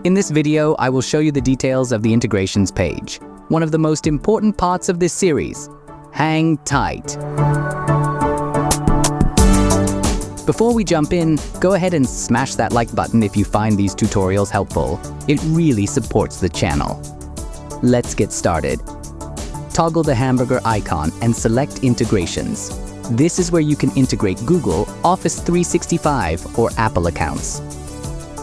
In this video, I will show you the details of the integrations page, one of the most important parts of this series. Hang tight. Before we jump in, go ahead and smash that like button if you find these tutorials helpful. It really supports the channel. Let's get started. Toggle the hamburger icon and select Integrations. This is where you can integrate Google, Office 365, or Apple accounts.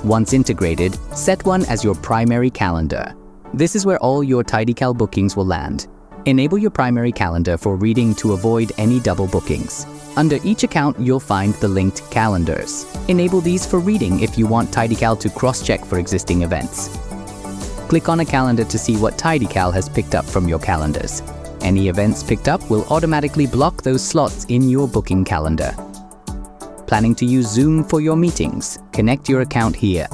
Once integrated, set one as your primary calendar. This is where all your TidyCal bookings will land. Enable your primary calendar for reading to avoid any double bookings. Under each account, you'll find the linked calendars. Enable these for reading if you want TidyCal to cross-check for existing events. Click on a calendar to see what TidyCal has picked up from your calendars. Any events picked up will automatically block those slots in your booking calendar. Planning to use Zoom for your meetings? Connect your account here.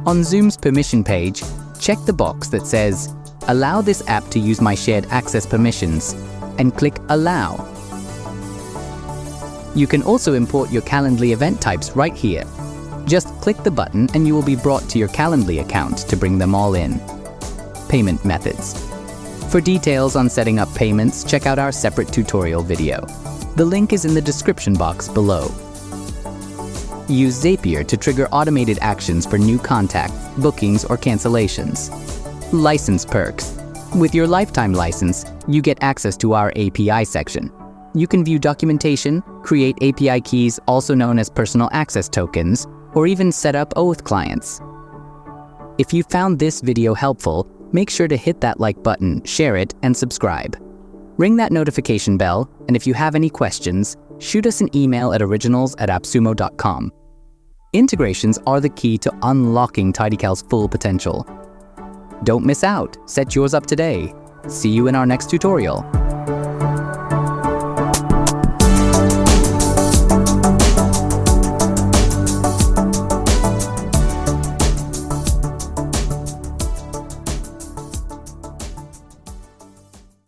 On Zoom's permission page, check the box that says, "Allow this app to use my shared access permissions," and click Allow. You can also import your Calendly event types right here. Just click the button and you will be brought to your Calendly account to bring them all in. Payment methods. For details on setting up payments, check out our separate tutorial video. The link is in the description box below. Use Zapier to trigger automated actions for new contacts, bookings, or cancellations. License perks. With your lifetime license, you get access to our API section. You can view documentation, create API keys, also known as personal access tokens, or even set up OAuth clients. If you found this video helpful, make sure to hit that like button, share it, and subscribe. Ring that notification bell, and if you have any questions, shoot us an email at originals@appsumo.com. Integrations are the key to unlocking TidyCal's full potential. Don't miss out. Set yours up today. See you in our next tutorial.